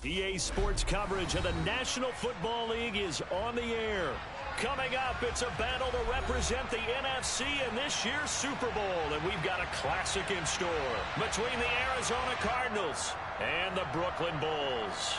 EA Sports coverage of the National Football League is on the air. Coming up, it's a battle to represent the NFC in this year's Super Bowl. And we've got a classic in store between the Arizona Cardinals and the Brooklyn Bulls.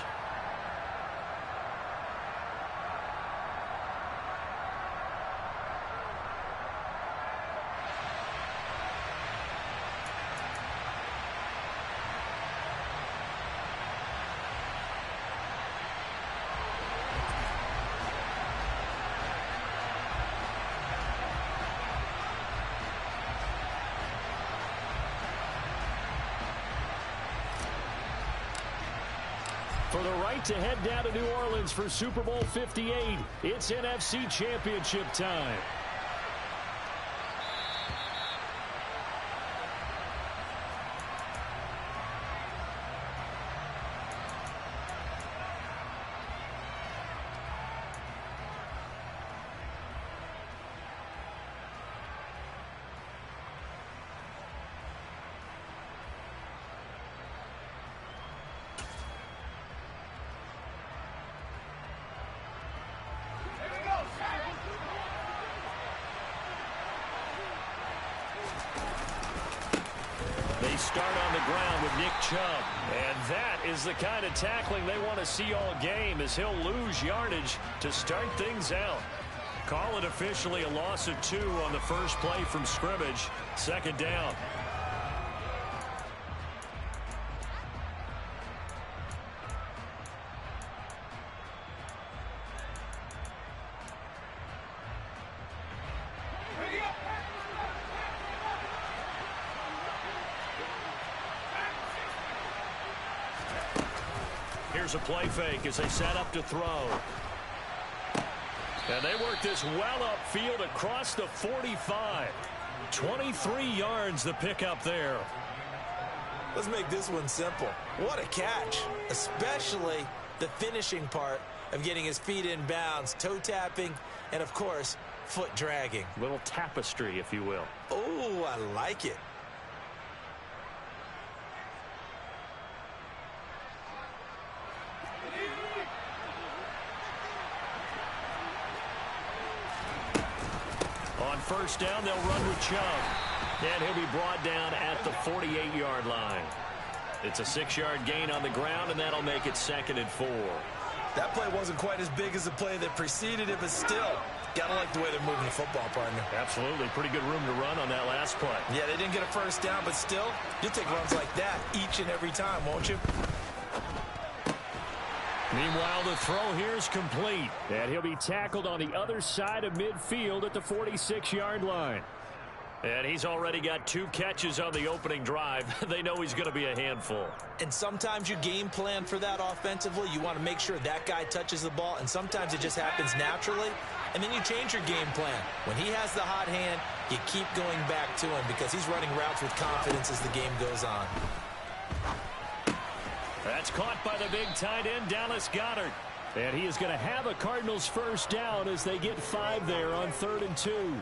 For the right to head down to New Orleans for Super Bowl 58, it's NFC Championship time. They start on the ground with Nick Chubb. And that is the kind of tackling they want to see all game, as he'll lose yardage to start things out. Call it officially a loss of 2 on the first play from scrimmage. Second down. Here's a play fake as they set up to throw. And they work this well upfield across the 45. 23 yards the pickup there. Let's make this one simple. What a catch, especially the finishing part of getting his feet in bounds, toe tapping, and of course, foot dragging. Little tapestry, if you will. Oh, I like it. On first down, they'll run with Chubb. And he'll be brought down at the 48-yard line. It's a 6-yard gain on the ground, and that'll make it 2nd and 4. That play wasn't quite as big as the play that preceded it, but still, gotta like the way they're moving the football, partner. Absolutely. Pretty good room to run on that last play. Yeah, they didn't get a first down, but still, you'll take runs like that each and every time, won't you? Meanwhile, the throw here is complete. And he'll be tackled on the other side of midfield at the 46-yard line. And he's already got 2 catches on the opening drive. They know he's going to be a handful. And sometimes you game plan for that offensively. You want to make sure that guy touches the ball, and sometimes it just happens naturally. And then you change your game plan. When he has the hot hand, you keep going back to him because he's running routes with confidence as the game goes on. That's caught by the big tight end, Dallas Goedert. And he is going to have a Cardinals first down as they get 5 there on 3rd and 2.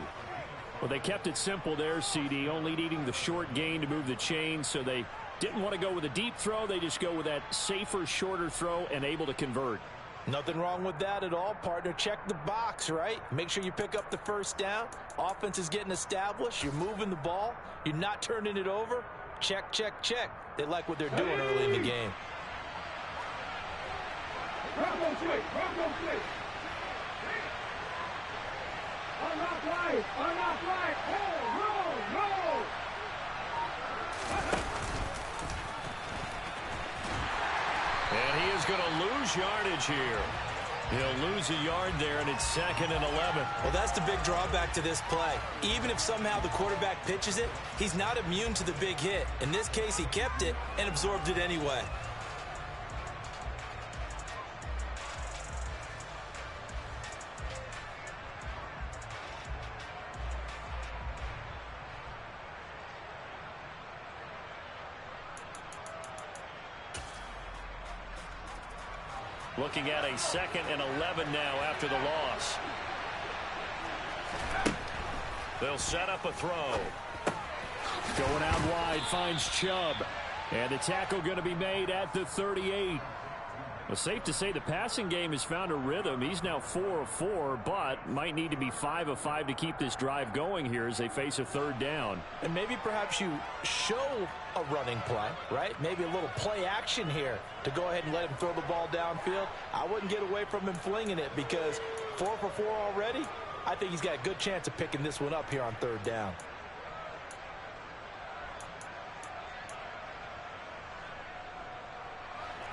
Well, they kept it simple there, CD, only needing the short gain to move the chains, so they didn't want to go with a deep throw. They just go with that safer, shorter throw and able to convert. Nothing wrong with that at all, partner. Check the box, right? Make sure you pick up the first down. Offense is getting established. You're moving the ball. You're not turning it over. Check, check, check. They like what they're doing early in the game. And he is going to lose yardage here. He'll lose a yard there, and it's 2nd and 11. Well, that's the big drawback to this play. Even if somehow the quarterback pitches it, he's not immune to the big hit. In this case, he kept it and absorbed it anyway. Looking at a 2nd and 11 now after the loss. They'll set up a throw. Going out wide, finds Chubb. And the tackle going to be made at the 38. Well, safe to say the passing game has found a rhythm. He's now 4 of 4, but might need to be 5 of 5 to keep this drive going here as they face a third down. And maybe perhaps you show a running play, right? Maybe a little play action here to go ahead and let him throw the ball downfield. I wouldn't get away from him flinging it because 4 for 4 already. I think he's got a good chance of picking this one up here on third down.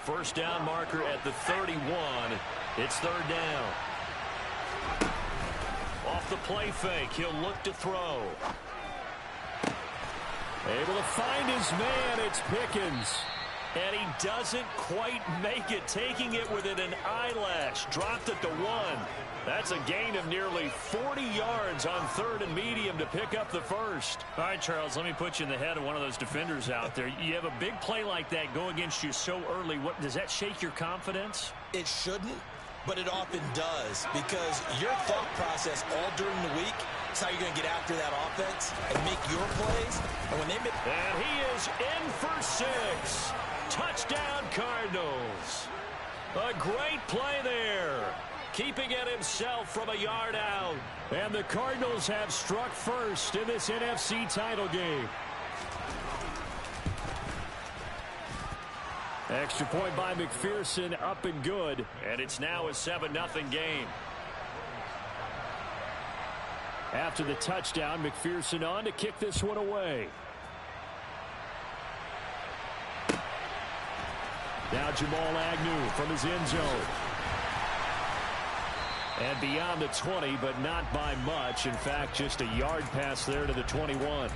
First down marker at the 31. It's third down. Off the play fake, he'll look to throw. Able to find his man, it's Pickens. And he doesn't quite make it, taking it within an eyelash. Dropped it to 1. That's a gain of nearly 40 yards on third and medium to pick up the first. All right, Charles, let me put you in the head of one of those defenders out there. You have a big play like that go against you so early. What does that shake your confidence? It shouldn't, but it often does because your thought process all during the week is how you're going to get after that offense and make your plays. And when they make... And he is in for 6. Touchdown, Cardinals. A great play there. Keeping it himself from a yard out. And the Cardinals have struck first in this NFC title game. Extra point by McPherson, up and good. And it's now a 7-0 game. After the touchdown, McPherson on to kick this one away. Now Jamal Agnew from his end zone. And beyond the 20, but not by much. In fact, just a yard pass there to the 21.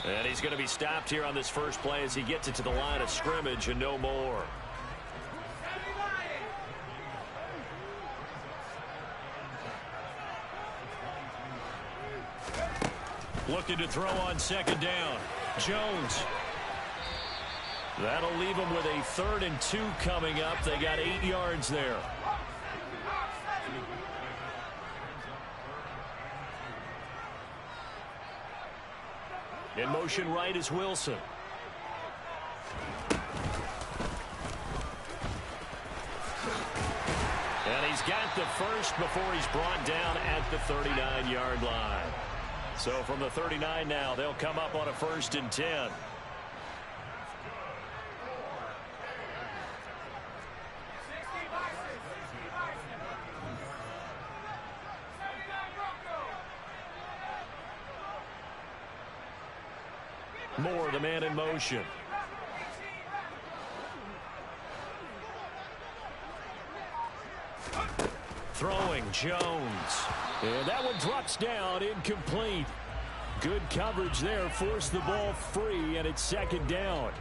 And he's going to be stopped here on this first play as he gets it to the line of scrimmage and no more. Looking to throw on second down. Jones. That'll leave him with a 3rd and 2 coming up. They got 8 yards there. In motion right is Wilson. And he's got the first before he's brought down at the 39-yard line. So from the 39 now, they'll come up on a 1st and 10. Moore, the man in motion. Throwing, Jones. And that one drops down, incomplete. Good coverage there, forced the ball free, and it's second down.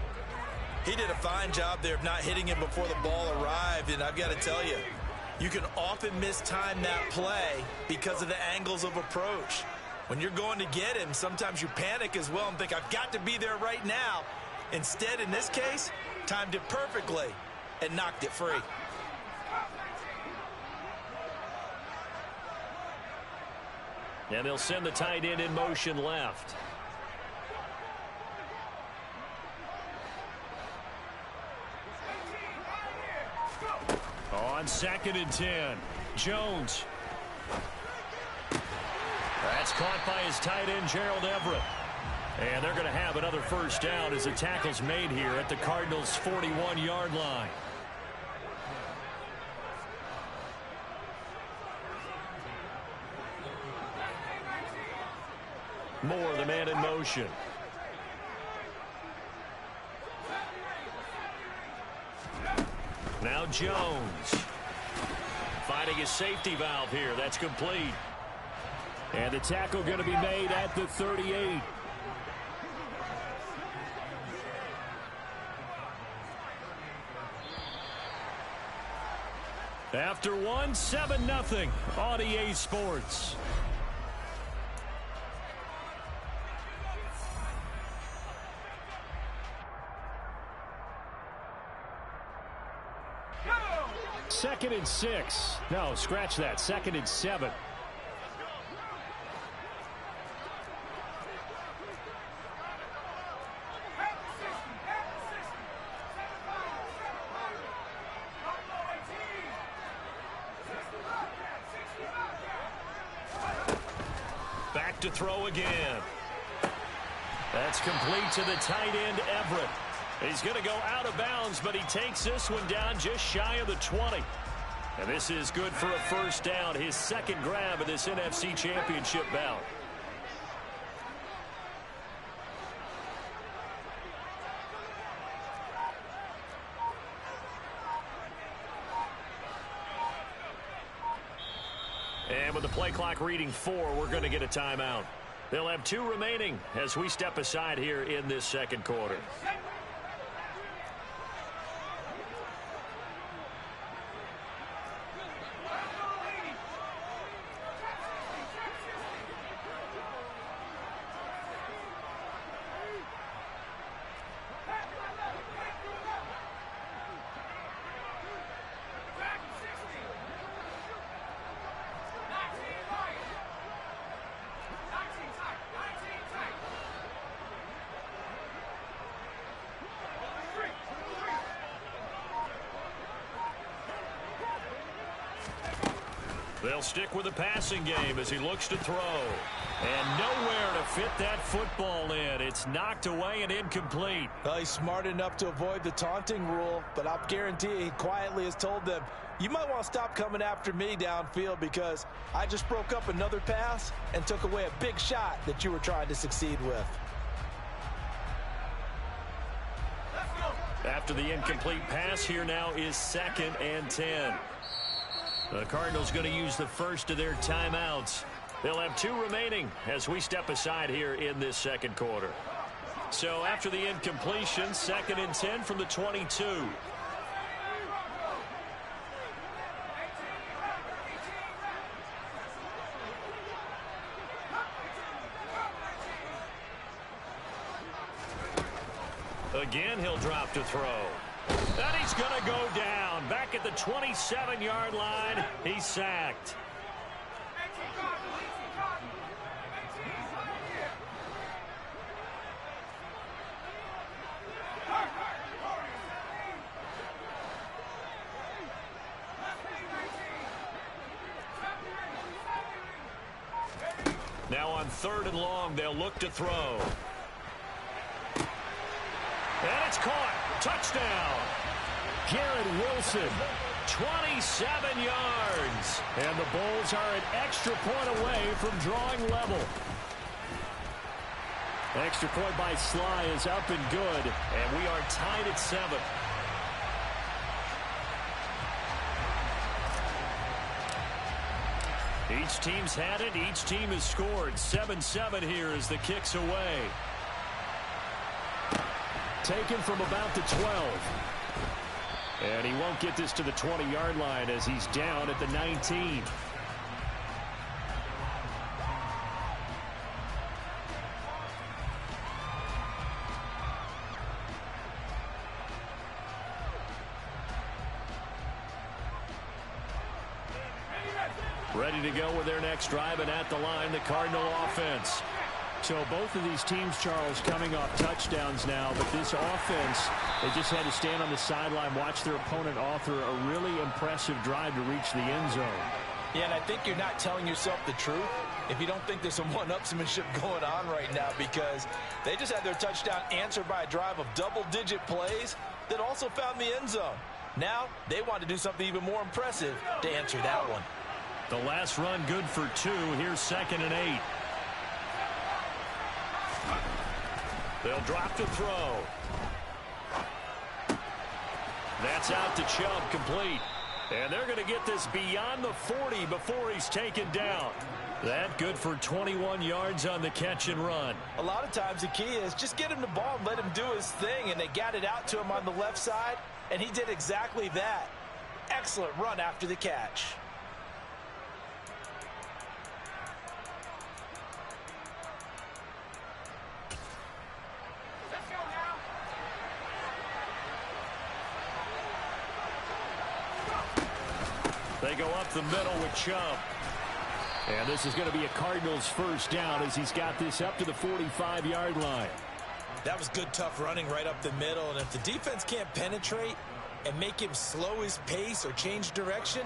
He did a fine job there of not hitting him before the ball arrived, and I've got to tell you, you can often mistime that play because of the angles of approach. When you're going to get him, sometimes you panic as well and think, I've got to be there right now. Instead, in this case, timed it perfectly and knocked it free. And they'll send the tight end in motion left. On 2nd and 10, Jones. That's caught by his tight end, Gerald Everett. And they're going to have another first down as the tackle's made here at the Cardinals' 41-yard line. Moore, the man in motion. Now Jones. Finding his safety valve here. That's complete. And the tackle going to be made at the 38. After one, 7-0 on EA Sports. Second and 6. No, scratch that. Second and 7. Back to throw again. That's complete to the tight end, Everett. He's going to go out of bounds, but he takes this one down just shy of the 20. And this is good for a first down, his second grab of this NFC Championship bout. And with the play clock reading 4, we're going to get a timeout. They'll have 2 remaining as we step aside here in this second quarter. They'll stick with the passing game as he looks to throw. And nowhere to fit that football in. It's knocked away and incomplete. Well, he's smart enough to avoid the taunting rule, but I'll guarantee he quietly has told them, you might want to stop coming after me downfield because I just broke up another pass and took away a big shot that you were trying to succeed with. After the incomplete pass, here now is 2nd and 10. The Cardinals going to use the first of their timeouts. They'll have 2 remaining as we step aside here in this second quarter. So after the incompletion, 2nd and 10 from the 22. Again, he'll drop to throw. And he's going to go down. Back at the 27-yard line, he's sacked. Now on 3rd and long, they'll look to throw. And it's caught. Touchdown. Garrett Wilson, 27 yards. And the Bulls are an extra point away from drawing level. Extra point by Sly is up and good. And we are tied at 7. Each team's had it. Each team has scored. 7-7 here as the kick's away. Taken from about the 12. And he won't get this to the 20-yard line as he's down at the 19. Ready to go with their next drive, and at the line, the Cardinal offense. So both of these teams, Charles, coming off touchdowns now, but this offense, they just had to stand on the sideline, watch their opponent author a really impressive drive to reach the end zone. Yeah, and I think you're not telling yourself the truth if you don't think there's some one-upsmanship going on right now, because they just had their touchdown answered by a drive of double-digit plays that also found the end zone. Now they want to do something even more impressive to answer that one. The last run good for 2. Here's 2nd and 8. They'll drop to throw. That's out to Chubb, complete. And they're going to get this beyond the 40 before he's taken down. That good for 21 yards on the catch and run. A lot of times the key is just get him the ball and let him do his thing, and they got it out to him on the left side, and he did exactly that. Excellent run after the catch. They go up the middle with Chubb. And this is going to be a Cardinals first down as he's got this up to the 45-yard line. That was good, tough running right up the middle. And if the defense can't penetrate and make him slow his pace or change direction,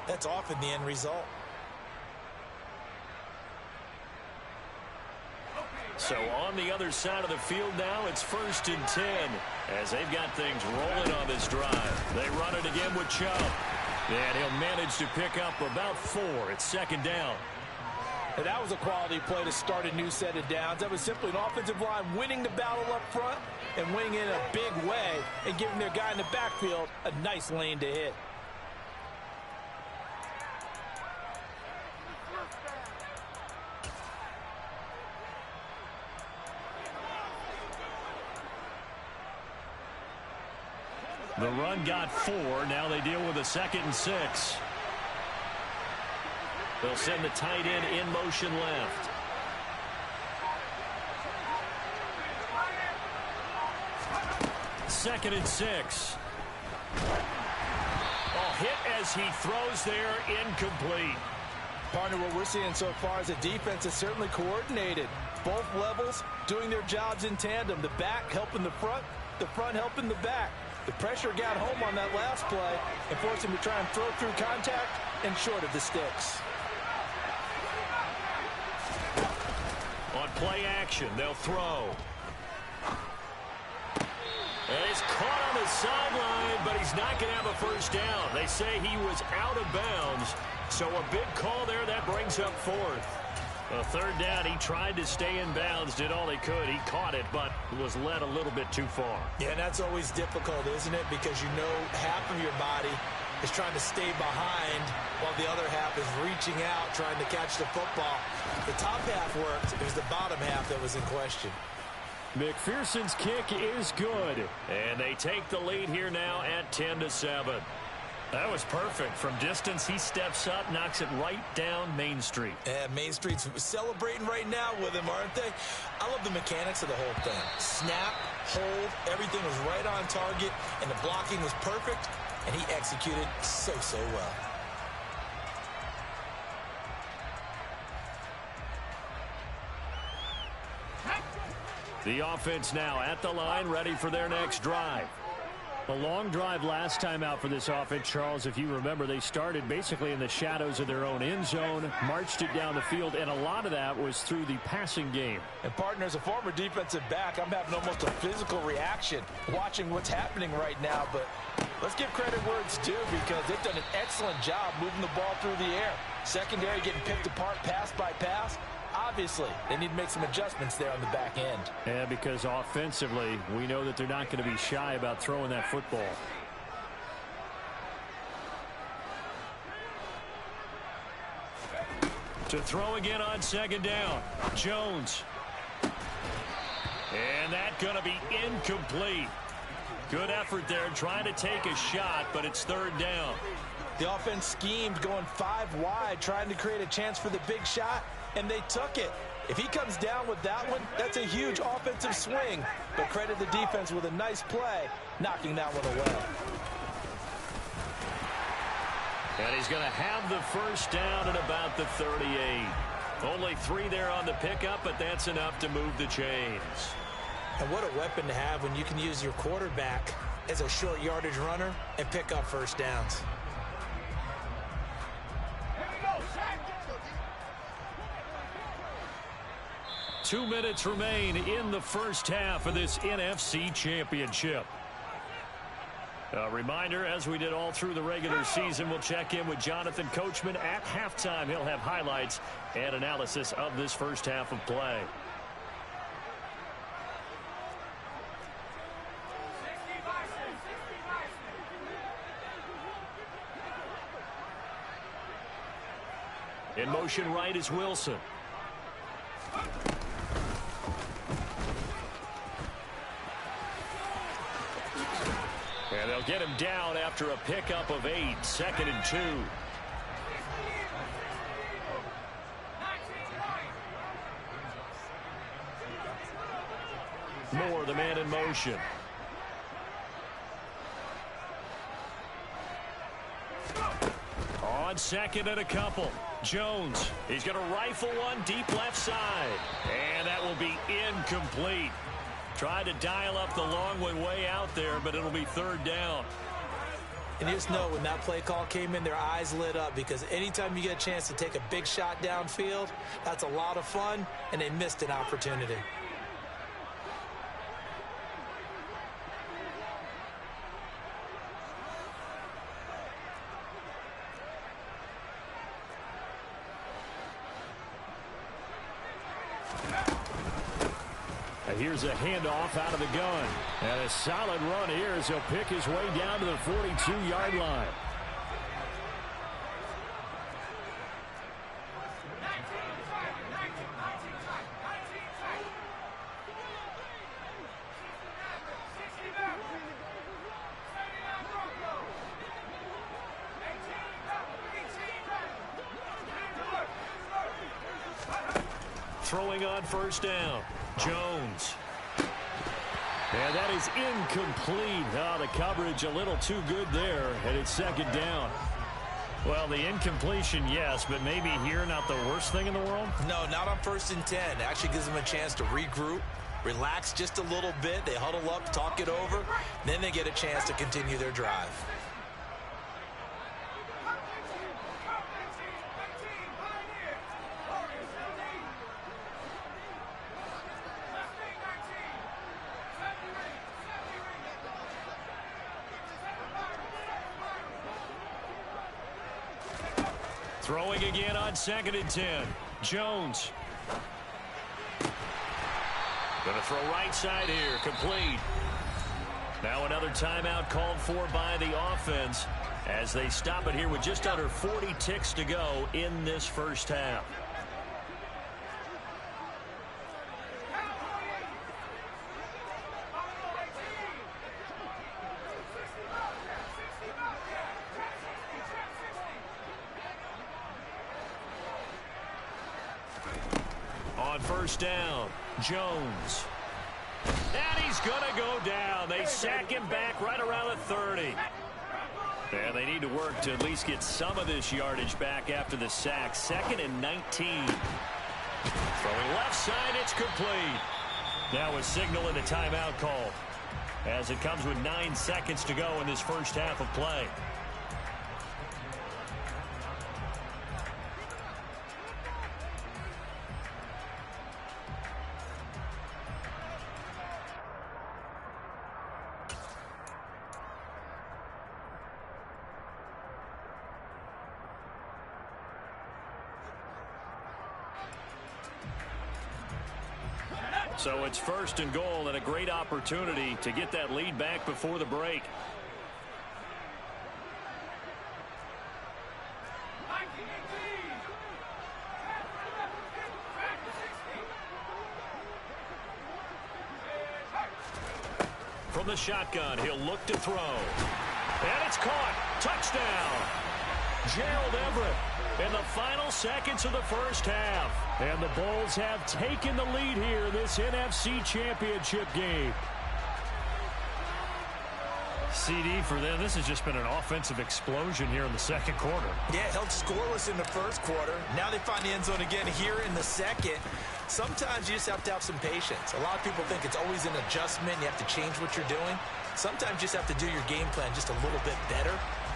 that's often the end result. So on the other side of the field now, it's 1st and 10 as they've got things rolling on this drive. They run it again with Chubb. And he'll manage to pick up about 4. It's 2nd down. And that was a quality play to start a new set of downs. That was simply an offensive line winning the battle up front and winning in a big way and giving their guy in the backfield a nice lane to hit. The run got 4. Now they deal with a 2nd and 6. They'll send the tight end in motion left. Second and 6. Hit as he throws there, incomplete. Partner, what we're seeing so far is the defense is certainly coordinated. Both levels doing their jobs in tandem. The back helping the front helping the back. The pressure got home on that last play and forced him to try and throw through contact and short of the sticks. On play action, they'll throw. And he's caught on the sideline, but he's not going to have a first down. They say he was out of bounds, so a big call there that brings up 4th. A 3rd down, he tried to stay in bounds, did all he could. He caught it, but was led a little bit too far. Yeah, and that's always difficult, isn't it? Because you know half of your body is trying to stay behind while the other half is reaching out, trying to catch the football. The top half worked. It was the bottom half that was in question. McPherson's kick is good, and they take the lead here now at 10-7. That was perfect. From distance, he steps up, knocks it right down Main Street. Yeah, Main Street's celebrating right now with him, aren't they? I love the mechanics of the whole thing. Snap, hold, everything was right on target, and the blocking was perfect, and he executed so well. The offense now at the line, ready for their next drive. A long drive last time out for this offense, Charles. If you remember, they started basically in the shadows of their own end zone, marched it down the field, and a lot of that was through the passing game. And partner, as a former defensive back, I'm having almost a physical reaction watching what's happening right now. But let's give credit where it's due, because they've done an excellent job moving the ball through the air. Secondary getting picked apart pass by pass. Obviously, they need to make some adjustments there on the back end. Yeah, because offensively, we know that they're not going to be shy about throwing that football. To throw again on 2nd down. Jones. And that's going to be incomplete. Good effort there trying to take a shot, but it's 3rd down. The offense schemed going 5 wide, trying to create a chance for the big shot, and they took it. If he comes down with that one, that's a huge offensive swing. But credit the defense with a nice play, knocking that one away. And he's going to have the first down at about the 38. Only 3 there on the pickup, but that's enough to move the chains. And what a weapon to have when you can use your quarterback as a short yardage runner and pick up first downs. 2 minutes remain in the first half of this NFC Championship. A reminder, as we did all through the regular season, we'll check in with Jonathan Coachman at halftime. He'll have highlights and analysis of this first half of play. In motion right is Wilson. And they'll get him down after a pickup of 8, 2nd and 2. Moore, the man in motion. On 2nd and a couple. Jones, he's going to rifle one deep left side. And that will be incomplete. Tried to dial up the long way out there, but it'll be 3rd down. And you just know when that play call came in, their eyes lit up, because anytime you get a chance to take a big shot downfield, that's a lot of fun, and they missed an opportunity. Here's a handoff out of the gun. And a solid run here as he'll pick his way down to the 42-yard line. Throwing on 1st down. Jones. And that is incomplete. Oh, the coverage a little too good there, and it's 2nd down. Well, the incompletion, yes, but maybe here not the worst thing in the world? No, not on 1st and 10. It actually gives them a chance to regroup, relax just a little bit. They huddle up, talk it over, then they get a chance to continue their drive. Throwing again on 2nd and 10. Jones. Going to throw right side here. Complete. Now another timeout called for by the offense as they stop it here with just under 40 ticks to go in this 1st half. On 1st down, Jones. And he's going to go down. They sack him back right around the 30. And they need to work to at least get some of this yardage back after the sack. 2nd and 19. Throwing left side, it's complete. Now a signal and a timeout call as it comes with 9 seconds to go in this 1st half of play. So it's 1st and goal and a great opportunity to get that lead back before the break. From the shotgun, he'll look to throw. And it's caught. Touchdown. Gerald Everett in the final seconds of the 1st half. And the Bulls have taken the lead here in this NFC Championship game. CD for them, this has just been an offensive explosion here in the 2nd quarter. Yeah, held scoreless in the 1st quarter. Now they find the end zone again here in the 2nd. Sometimes you just have to have some patience. A lot of people think it's always an adjustment. You have to change what you're doing. Sometimes you just have to do your game plan just a little bit better.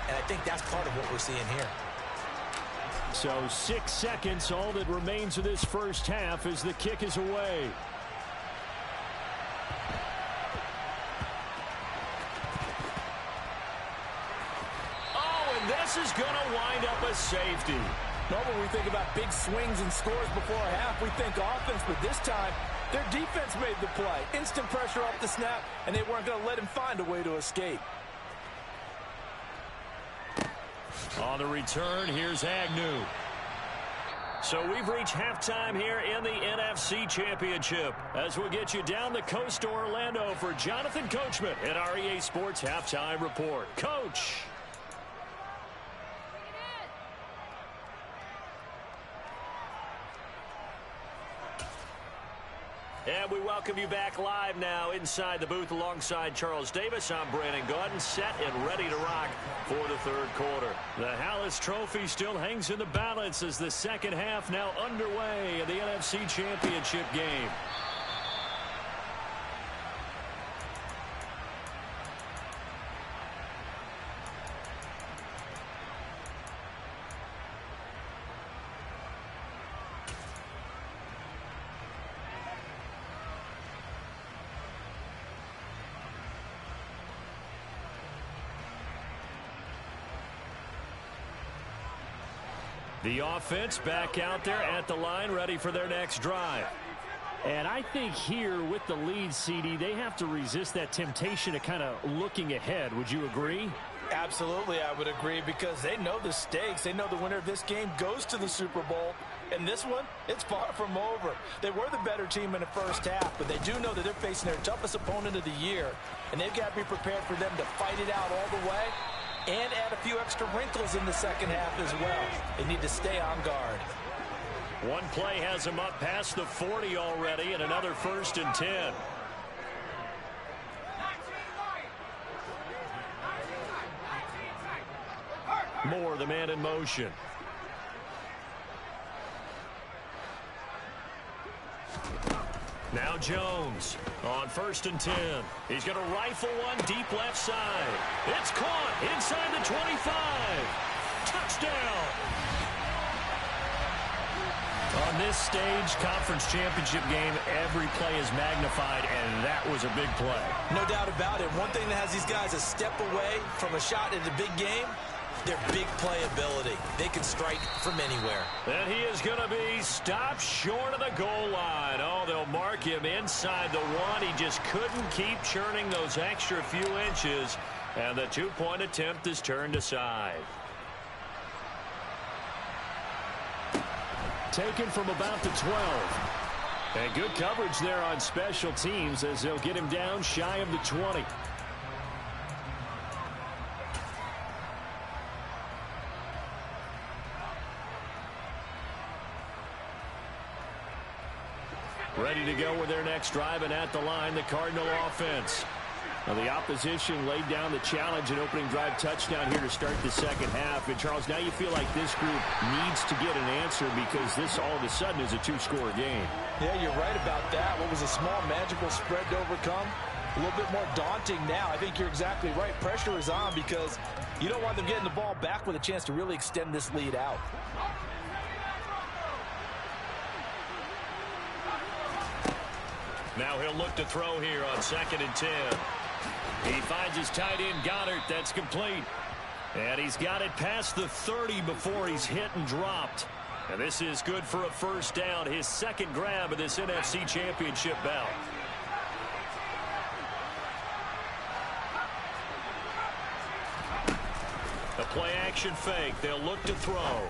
And I think that's part of what we're seeing here. So 6 seconds, all that remains of this 1st half as the kick is away. Oh, and this is going to wind up a safety. Normally we think about big swings and scores before a half. We think offense, but this time their defense made the play. Instant pressure off the snap, and they weren't going to let him find a way to escape. On the return, here's Agnew. So we've reached halftime here in the NFC Championship as we'll get you down the coast to Orlando for Jonathan Coachman at REA Sports Halftime Report. Coach. And we welcome you back live now inside the booth alongside Charles Davis. I'm Brandon Gaudin, set and ready to rock for the third quarter. The Hallis Trophy still hangs in the balance as the second half now underway in the NFC Championship game. The offense back out there at the line, ready for their next drive. And I think here with the lead, CD, they have to resist that temptation to kind of looking ahead. Would you agree? Absolutely, I would agree, because they know the stakes. They know the winner of this game goes to the Super Bowl. And this one, it's far from over. They were the better team in the first half, but they do know that they're facing their toughest opponent of the year. And they've got to be prepared for them to fight it out all the way and add a few extra wrinkles in the second half as well. They need to stay on guard. One play has them up past the 40 already, and another 1st and 10. Moore, the man in motion. Now Jones on 1st and 10. He's going to rifle one deep left side. It's caught inside the 25. Touchdown. On this stage, conference championship game, every play is magnified, and that was a big play. No doubt about it. One thing that has these guys a step away from a shot at a big game, their big play ability. They can strike from anywhere. And he is going to be stopped short of the goal line. Oh, they'll mark him inside the 1. He just couldn't keep churning those extra few inches, and the 2-point attempt is turned aside. Taken from about the 12. And good coverage there on special teams as they'll get him down shy of the 20. Ready to go with their next drive, and at the line, the Cardinal offense. Now, the opposition laid down the challenge and opening drive touchdown here to start the second half. And, Charles, now you feel like this group needs to get an answer because this all of a sudden is a 2-score game. Yeah, you're right about that. What was a small, magical spread to overcome, a little bit more daunting now. I think you're exactly right. Pressure is on because you don't want them getting the ball back with a chance to really extend this lead out. Now he'll look to throw here on 2nd and 10. He finds his tight end, Goddard. That's complete. And he's got it past the 30 before he's hit and dropped. And this is good for a 1st down, his second grab of this NFC Championship bout. A play-action fake. They'll look to throw.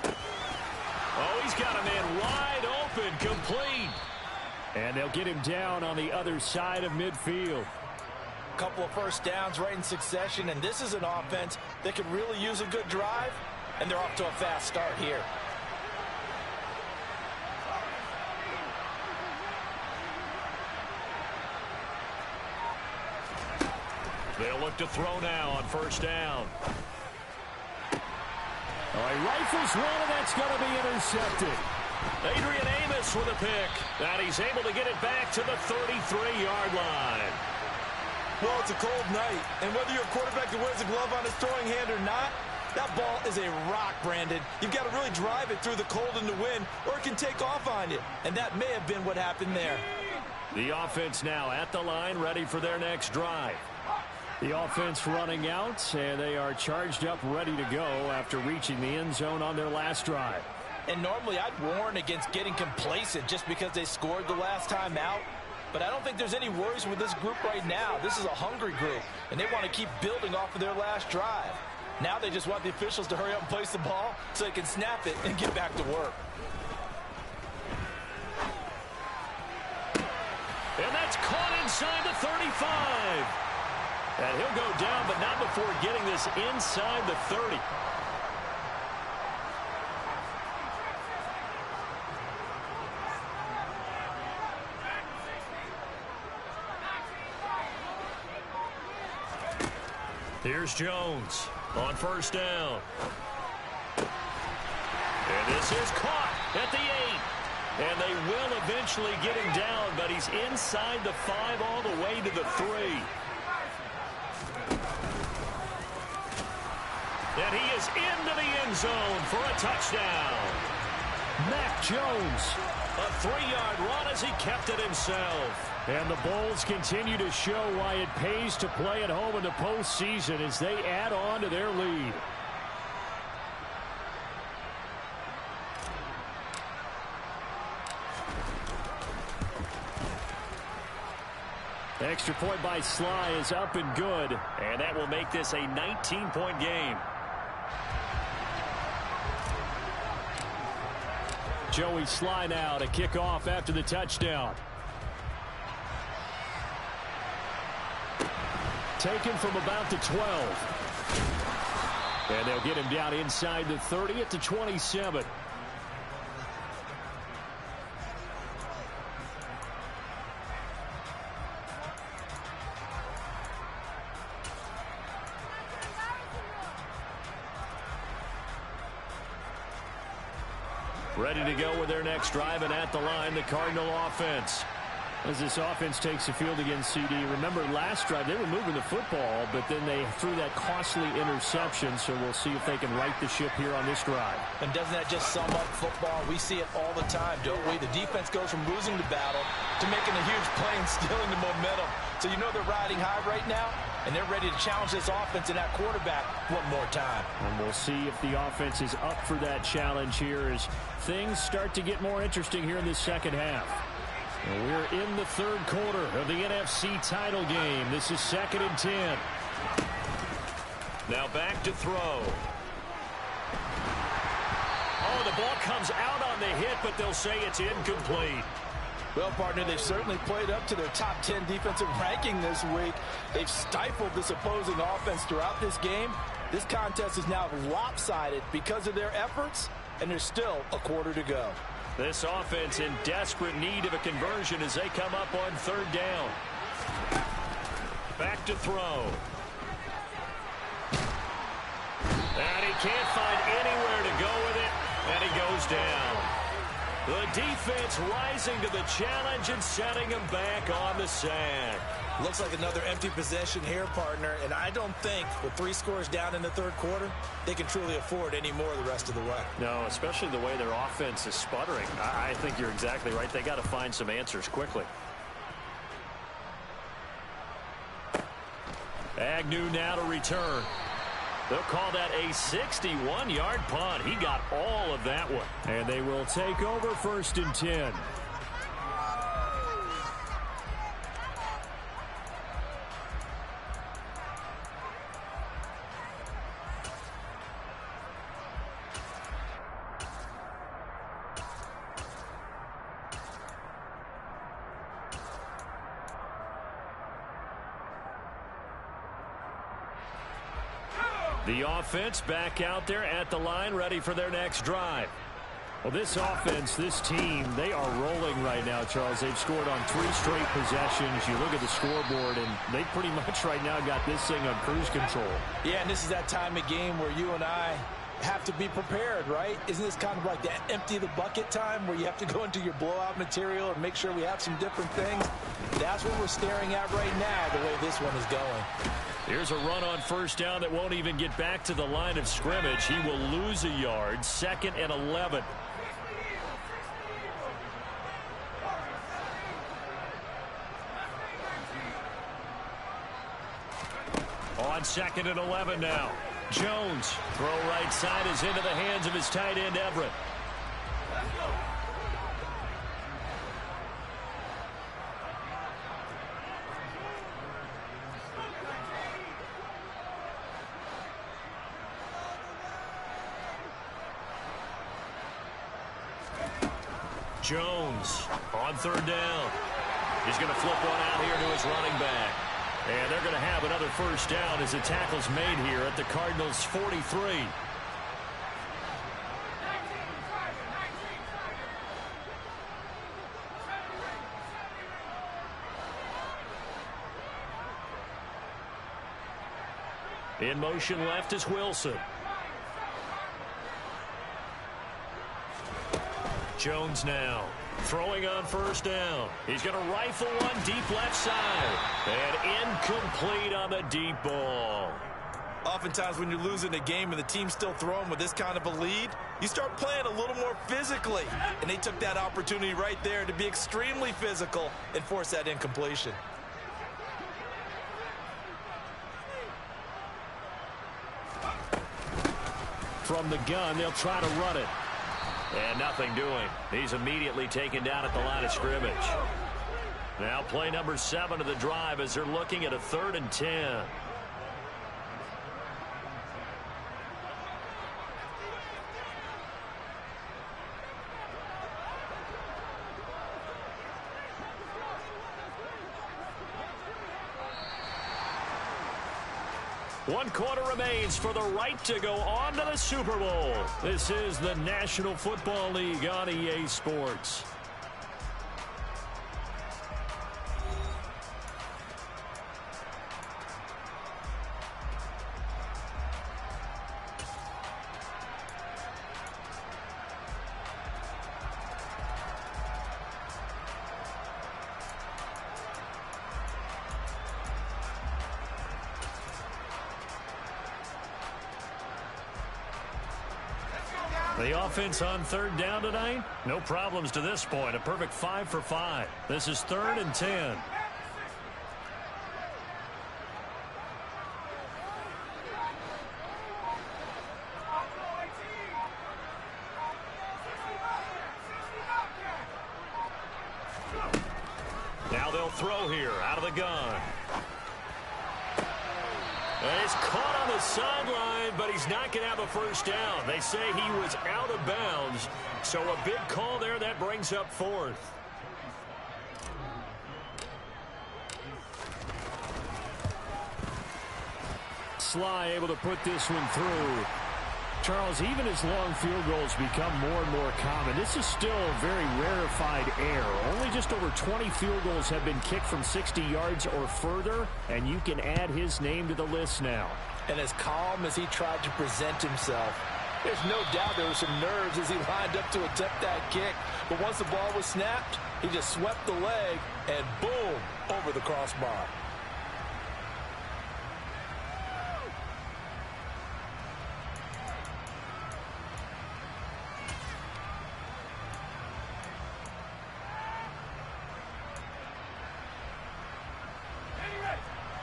Oh, he's got a man wide open, complete. And they'll get him down on the other side of midfield. Couple of 1st downs right in succession, and this is an offense that could really use a good drive, and they're off to a fast start here. They'll look to throw now on 1st down. Oh, he rifles one, and that's going to be intercepted. Adrian Amos with a pick, and he's able to get it back to the 33-yard line. Well, it's a cold night, and whether you're a quarterback that wears a glove on his throwing hand or not, that ball is a rock, Brandon. You've got to really drive it through the cold and the wind, or it can take off on you, and that may have been what happened there. The offense now at the line, ready for their next drive. The offense running out, and they are charged up, ready to go after reaching the end zone on their last drive. And normally I'd warn against getting complacent just because they scored the last time out. But I don't think there's any worries with this group right now. This is a hungry group, and they want to keep building off of their last drive. Now they just want the officials to hurry up and place the ball so they can snap it and get back to work. And that's caught inside the 35. And he'll go down, but not before getting this inside the 30. Here's Jones on first down. And this is caught at the 8. And they will eventually get him down, but he's inside the 5 all the way to the 3. And he is into the end zone for a touchdown. Mac Jones, a 3-yard run as he kept it himself. And the Bulls continue to show why it pays to play at home in the postseason as they add on to their lead. Extra point by Sly is up and good, and that will make this a 19-point game. Joey Sly now to kick off after the touchdown. Taken from about the 12. And they'll get him down inside the 30 at the 27. Ready to go with their next drive, and at the line, the Cardinal offense. As this offense takes the field against CD, remember last drive they were moving the football, but then they threw that costly interception, so we'll see if they can right the ship here on this drive. And doesn't that just sum up football? We see it all the time, don't we? The defense goes from losing the battle to making a huge play and stealing the momentum. So you know they're riding high right now, and they're ready to challenge this offense and that quarterback one more time. And we'll see if the offense is up for that challenge here as things start to get more interesting here in this second half. And we're in the third quarter of the NFC title game. This is 2nd and 10. Now back to throw. Oh, the ball comes out on the hit, but they'll say it's incomplete. Well, partner, they've certainly played up to their top 10 defensive ranking this week. They've stifled this opposing offense throughout this game. This contest is now lopsided because of their efforts, and there's still a quarter to go. This offense in desperate need of a conversion as they come up on 3rd down. Back to throw. And he can't find anywhere to go with it, and he goes down. The defense rising to the challenge and setting him back on the sack. Looks like another empty possession here, partner, and I don't think with 3 scores down in the third quarter, they can truly afford any more the rest of the way. No, especially the way their offense is sputtering. I think you're exactly right. They got to find some answers quickly. Agnew now to return. They'll call that a 61-yard punt. He got all of that one. And they will take over 1st and 10. The offense back out there at the line, ready for their next drive. Well, this offense, this team, they are rolling right now, Charles. They've scored on 3 straight possessions. You look at the scoreboard, and they pretty much right now got this thing on cruise control. Yeah, and this is that time of game where you and I have to be prepared, right? Isn't this kind of like that empty the bucket time where you have to go into your blowout material and make sure we have some different things? That's what we're staring at right now, the way this one is going. Here's a run on 1st down that won't even get back to the line of scrimmage. He will lose a yard. 2nd and 11. On 2nd and 11 now. Jones, throw right side is into the hands of his tight end, Everett. Jones on third down. He's going to flip one out here to his running back. And they're going to have another first down as the tackle's made here at the Cardinals' 43. In motion left is Wilson. Jones now throwing on first down. He's going to rifle one deep left side. And incomplete on the deep ball. Oftentimes when you're losing a game and the team's still throwing with this kind of a lead, you start playing a little more physically. And they took that opportunity right there to be extremely physical and force that incompletion. From the gun, they'll try to run it. And nothing doing. He's immediately taken down at the line of scrimmage. Now play number 7 of the drive as they're looking at a 3rd and 10. One quarter remains for the right to go on to the Super Bowl. This is the National Football League on EA Sports. The offense on third down tonight, no problems to this point. A perfect 5 for 5. This is 3rd and 10. Now they'll throw here out of the gun. And he's caught on the sideline, but he's not going to have a first down. They say he was out of bounds. So a big call there. That brings up 4th. Sly able to put this one through. Charles, even as long field goals become more and more common, this is still a very rarefied air. Only just over 20 field goals have been kicked from 60 yards or further, and you can add his name to the list now. And as calm as he tried to present himself, there's no doubt there were some nerves as he lined up to attempt that kick. But once the ball was snapped, he just swept the leg and boom, over the crossbar.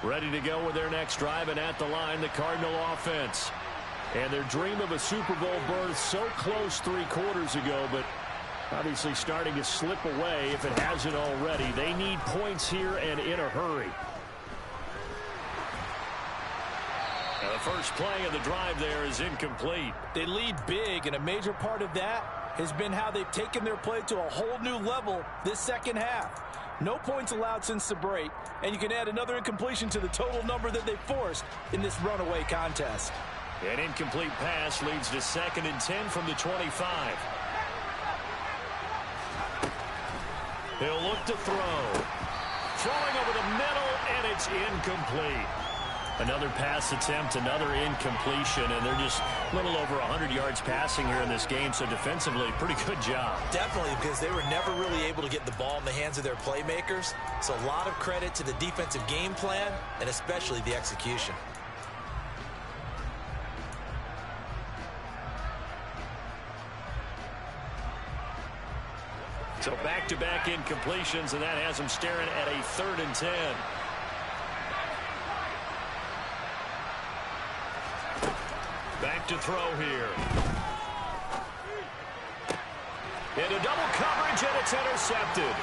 Ready to go with their next drive, and at the line, the Cardinal offense. And their dream of a Super Bowl berth so close 3 quarters ago, but obviously starting to slip away if it hasn't already. They need points here and in a hurry. Now the first play of the drive there is incomplete. They lead big, and a major part of that has been how they've taken their play to a whole new level this second half. No points allowed since the break, and you can add another incompletion to the total number that they forced in this runaway contest. An incomplete pass leads to 2nd and 10 from the 25. He'll look to throw. Throwing over the middle, and it's incomplete. Another pass attempt, another incompletion, and they're just a little over 100 yards passing here in this game, so defensively, pretty good job. Definitely, because they were never really able to get the ball in the hands of their playmakers. So a lot of credit to the defensive game plan, and especially the execution. So back-to-back incompletions, and that has them staring at a 3rd and 10. Back to throw here. Into double coverage, and it's intercepted.